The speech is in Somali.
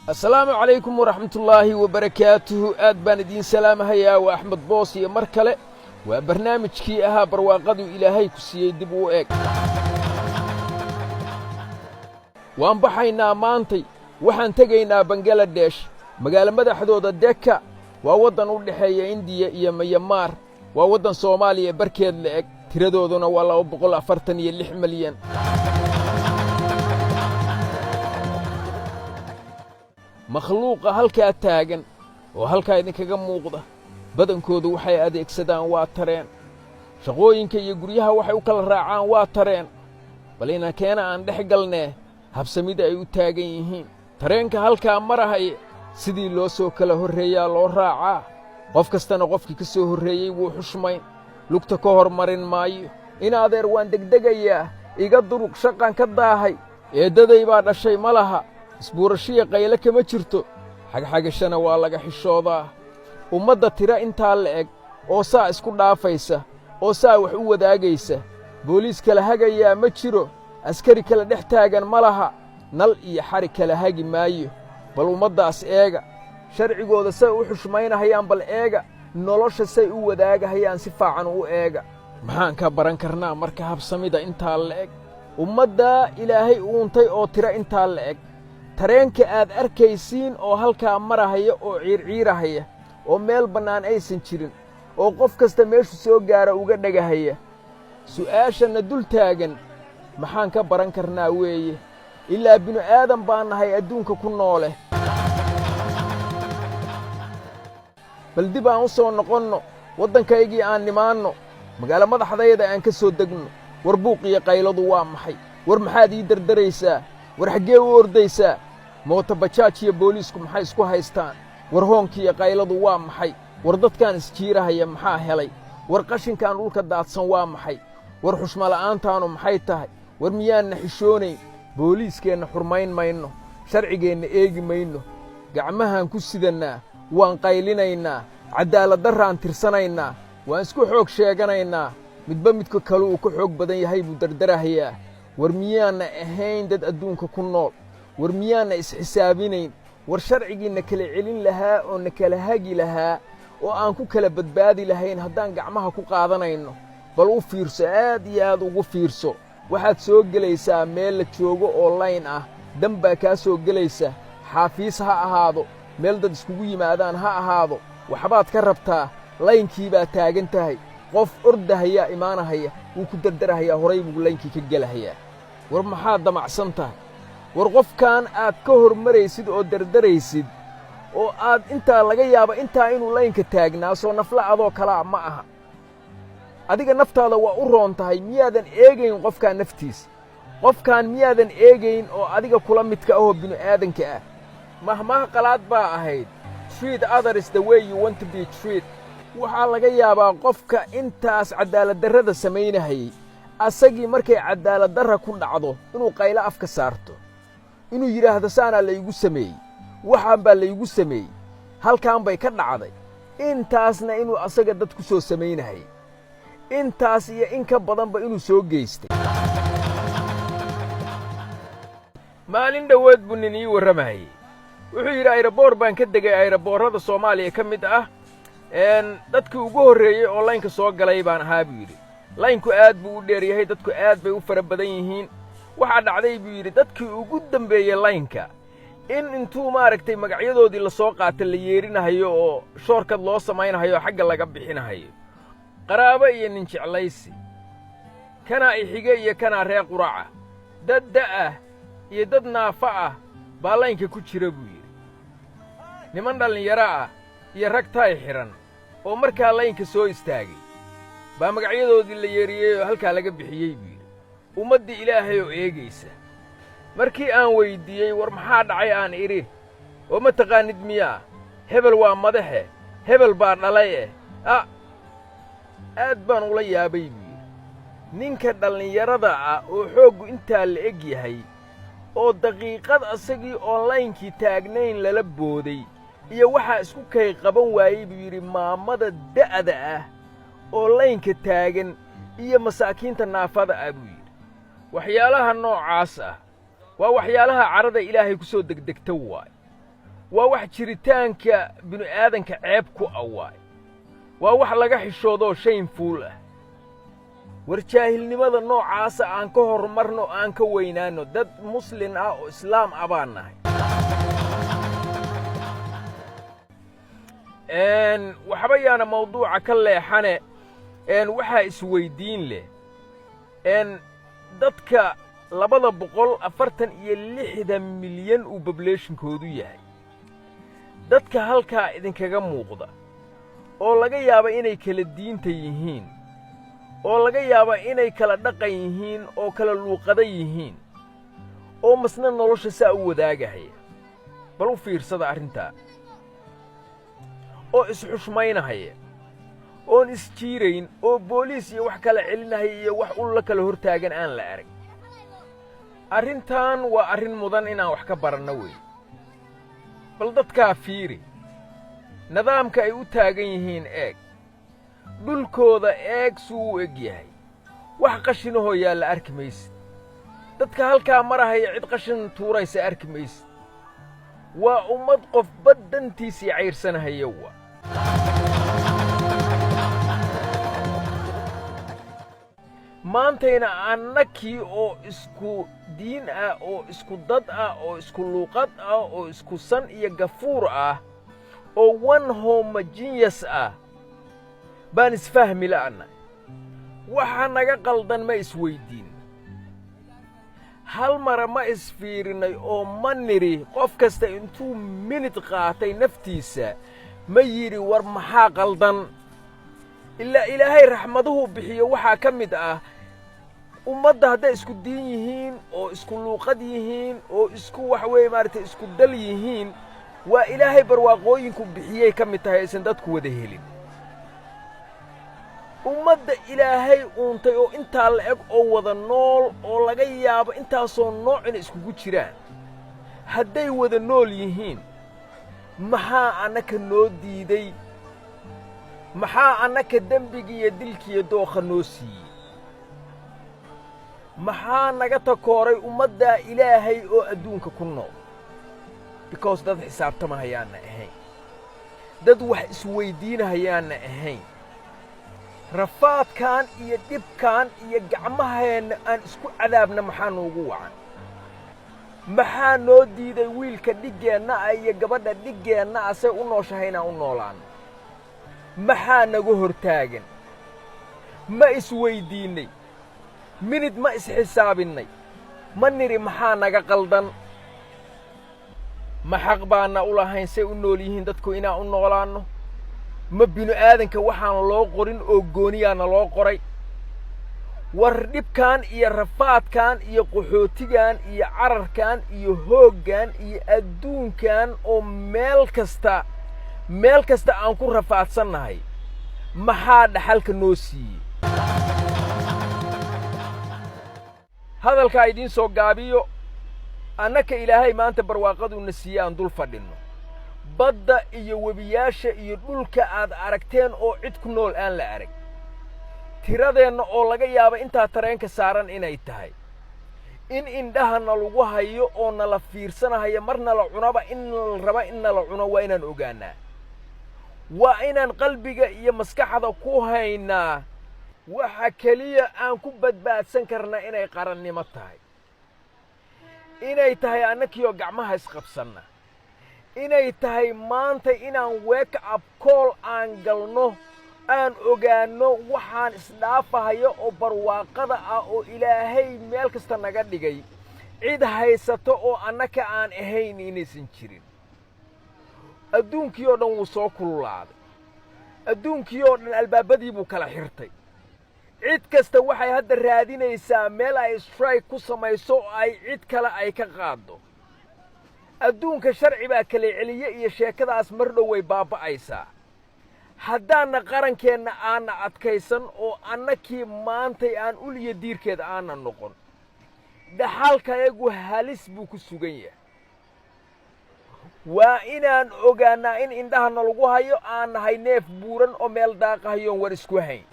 السلام عليكم ورحمة الله وبركاته. آد بان الدين سلام هيا وأحمد بوصي مركلة وبرنامج كي أها برواقض إلهي كسي دبو إيك وان بحينا مانتي وحان تقينا بنجلاديش مقال مدى حدود الدكة وودن ودحية اندية إيا ميامار وودن صوماليا بركيد لإيك تردودنا والله وبقول أفرتني اللي حمليا makhluuqa halkaa taagan oo halkaa idinkaga muuqda badankoodu waxay adeegsadaan waa tareen shaqooyinka iyo guryaha waxay u kala raacaan waa tareen bal inankeena aan dhex galnee habsamida ay u taagan yihiin tareenka halkaa marahaya sidii loo soo kala horreeyaa loo raacaa qof kastana qofkii ka soo horreeyey wuu xushmayn lugta ka hormarin maayo in adeer waan degdegayaa iga duruq shaqan ka daahay eeddaday baa dhashay ma laha isbuurashiya qayle kama jirto xagxagashana waa laga xishoodaa ummadda tira intaa la'eg oo saa isku dhaafaysa oo saa wax u wadaagaysa booliis kala hagayaa ma jiro askari kala dhex taagan ma laha nal iyo xari kala hagi maayo bal ummaddaas eega sharcigooda say u xushmaynahayaan bal eega nolosha say u wadaagahayaan si faacan u eega maxaan ka baran karnaa marka habsamida intaa la'eg ummaddaa ilaahay uuntay oo tira intaa la'eg tareenka aad arkaysiin oo halkaa marahaya oo ciirciirahaya oo meel bannaan aysan jirin oo qof kasta meeshu soo gaara uga dhegahaya su'aashanna dul taagan maxaan ka baran karnaa weeye ilaa binu aadan baan nahay adduunka ku noole bal dib aan u soo noqonno waddankaygii aan nimaanno magaalo madaxdayda aan ka soo degno war buuqiyo qayladu waa maxay war maxaad ii dardaraysaa war xaggee u ordaysaa moota bajaaj iyo booliisku maxay isku haystaan war hoonkiiyo qayladu waa maxay war dadkaan isjiirahaya maxaa helay war qashinkaan dhulka daadsan waa maxay war xushmala'aantaanu maxay tahay war miyaanna xishoonayn booliiskeenna xurmayn mayno sharcigeenna eegi mayno gacmahaan ku sidannaa waan qaylinaynaa caddaaladdarraan tirsanaynaa waan isku xoog sheeganaynaa midba midka kale uu ka xoog badan yahay buu dardarahayaa war miyaanna ahayn dad adduunka ku nool war miyaanna isxisaabinayn war sharcigiinna kala celin lahaa oo na kala hagi lahaa oo aan ku kala badbaadi lahayn haddaan gacmaha ku qaadanayno bal u fiirso aad iyo aad ugu fiirso waxaad soo gelaysaa meel la joogo oo layn ah dan baa kaa soo gelaysa xaafiis ha ahaado meel dad iskugu yimaadaan ha ahaado waxbaad ka rabtaa laynkii baa taagan tahay qof ordahayaa imaanahaya wuu ku dardarahayaa horay buu laynkii ka gelahayaa war maxaad damacsan tahay war qofkaan aad ka hormaraysid oo dardaraysid oo aad intaa laga yaaba intaa inuu laynka taagnaa soo nafla adoo kalaa ma aha adiga naftaada waa u roon tahay miyaadan eegayn qofkaan naftiisa qofkaan miyaadan eegayn oo adiga kula midka ahoo binu aadanka ah mahmaha qalaad baa ahayd treat others the way you want to be treated waxaa laga yaabaa qofka intaas caddaaladdarrada samaynahayey asagii markay caddaaladdarra ku dhacdo inuu qaylo afka saarto inuu yidhaahdo saanaa laygu sameeyey waxaan baa laygu sameeyey halkaan bay ka dhacday intaasna inuu asaga dad ku soo samaynahayey intaas iyo in ka badanba inuu soo geystay maalin dhoweed buu nin ii warramahayey wuxuu yidhi ayraboor baan ka degay ayraboorrada soomaaliya ka mid ah dadkii ugu horreeyey oo laynka soo galay baan ahaa buu yidhi laynku aad buu u dheer yahay dadku aad bay u fara badan yihiin waxaa dhacday buu yidhi dadkii ugu dembeeyey laynka in intuu maaragtay magacyadoodii la soo qaata la yeerinahayo oo shoorkad loo samaynahayo xagga laga bixinahayo qaraabo iyo nin jeclaysi kanaa ixige iyo kanaa reer quraca dad da'ah iyo dad naafa ah baa laynka ku jira buu yidhi niman dhallinyaro ah iyo rag tay xidhan oo markaa laynka soo istaagay baa magacyadoodii la yeeriyey oo halkaa laga bixiyey buu yidhi ummaddii ilaahay oo eegaysa markii aan weyddiiyey war maxaa dhacay aan idhi oo ma taqaannid miyaa hebel waa madaxe hebel baa dhalay aad baan ula yaabay buu yidhi ninka dhallinyarada ah oo xooggu intaa la eg yahay oo daqiiqad asagii oon laynkii taagnayn lala booday iyo waxaa isku kay qaban waayey buu yidhi maamada da'da ah oo laynka taagan iyo masaakiinta naafada ah buu yidhi waxyaalaha noocaas ah waa waxyaalaha carada ilaahay ku soo degdegta waay waa wax jiritaanka bini'aadanka ceeb ku awaay waa wax laga xishoodo shameful ah war jaahilnimada noocaasa aan ka horumarno aan ka weynaano dad muslim ah oo islaam ah baan nahay waxba yaana mawduuca ka leexane waxaa isweydiin leh dadka 246 milyan uu populationkoodu yahay dadka halkaa idinkaga muuqda oo laga yaabo inay kala diinta yihiin oo laga yaabo inay kala dhaqan yihiin oo kala luuqada yihiin oo masna nolosha saa u wadaagahaya bal u fiirsada arrintaa oo isxushmaynahaya oon isjiirayn oo booliis iyo wax kala celinahaya iyo wax u la kala hortaagan aan la arag arrintan waa arrin mudan inaan wax ka baranno weeye bal dadkaa fiiri nidaamka ay u taagan yihiin eeg dhulkooda eeg suu u eg yahay wax qashinahoo yaalla arki maysid dadka halkaa marahaya cid qashin tuuraysa arki maysid waa ummad qof baddantiisii cayrsanahaya waa maantayna annakii oo isku diin ah oo isku dad ah oo isku luuqad ah oo isku san iyo gafuur ah oo one homogeneous ah baan isfahmi la'anna waxa naga qaldan ma isweydiin hal mara ma isfiirinay oo ma nidhi qof kasta intuu minid qaatay naftiisa ma yidhi war maxaa qaldan ilaa ilaahay raxmaduhu bixiyo waxaa ka mid ah ummadda hadday isku diin yihiin oo isku luuqad yihiin oo isku wax weeye maaragtay isku dal yihiin waa ilaahay barwaaqooyinku bixiyey ka mid tahay aysan dadku wada helin ummadda ilaahay uuntay oo intaa la eg oo wada nool oo laga yaabo intaasoo noocina iskugu jiraan hadday wada nool yihiin maxaa annaka noo diiday maxaa annaka dembigiiyo dilkiiyo dookha noo siiyey maxaa naga takooray ummaddaa ilaahay oo adduunka ku nool because dad xisaabtamahayaanna ahayn dad wax isweydiinahayaanna ahayn rafaadkan iyo dhibkan iyo gacmaheenna aan isku cadaabna maxaa noogu wacan maxaa noo diiday wiilka dhiggeenna ah iyo gabadha dhiggeenna ah say u nooshahay inaan u noolaanno maxaa naga hortaagan ma isweydiinnay minid ma isxisaabinnay ma nidhi maxaa naga qaldan ma xaq baanna u lahayn say u nool yihiin dadku inaan u noolaanno ma bini'aadanka waxaan loo qorin oo gooniyaana loo qoray war dhibkan iyo rafaadkan iyo qaxootigan iyo cararkan iyo hooggan iyo adduunkan oo meel kasta aan ku rafaadsannahay maxaa dhaxalka noo siiyey hadalkaa idiin soo gaabiyo annaka ilaahay maanta barwaaqaduuna siiye aan dul fadhinno badda iyo webiyaasha iyo dhulka aad aragteen oo cid ku nool aan la arag tiradeenna oo laga yaabo intaa tareenka saaran inay tahay in indhahana lagu hayo oo nala fiirsanahayo marna la cunaba in la raba in nala cuno waa inaan ogaanaa waa inaan qalbiga iyo maskaxda ku haynaa waxa keliya aan ku badbaadsan karna inay qarannimo tahay inay tahay annakiyoo gacmaha isqabsanna inay tahay maanta inaan wake up call aan galno aan ogaanno waxaan isdhaafahayo oo barwaaqada ah oo ilaahay meel kasta naga dhigay cid haysato oo annaka aan ahayn inaysan jirin adduunkii oo dhan wuu soo kululaaday adduunkii oo dhan albaabadii buu kala xirtay cid kasta waxay hadda raadinaysaa meel ay strike ku samayso oo ay cid kale ay ka qaaddo adduunka sharci baa kala celiye iyo sheekadaas mar dhow way baaba'aysaa haddaanna qarankeenna aanna adkaysan oo annakii maantay aan ul iyo diirkeed aanna noqon dhaxalkayagu halis buu ku sugan yahay waa inaan ogaannaa in indhahana lagu hayo aan nahay neef buuran oo meel daaqahayoon war isku hayn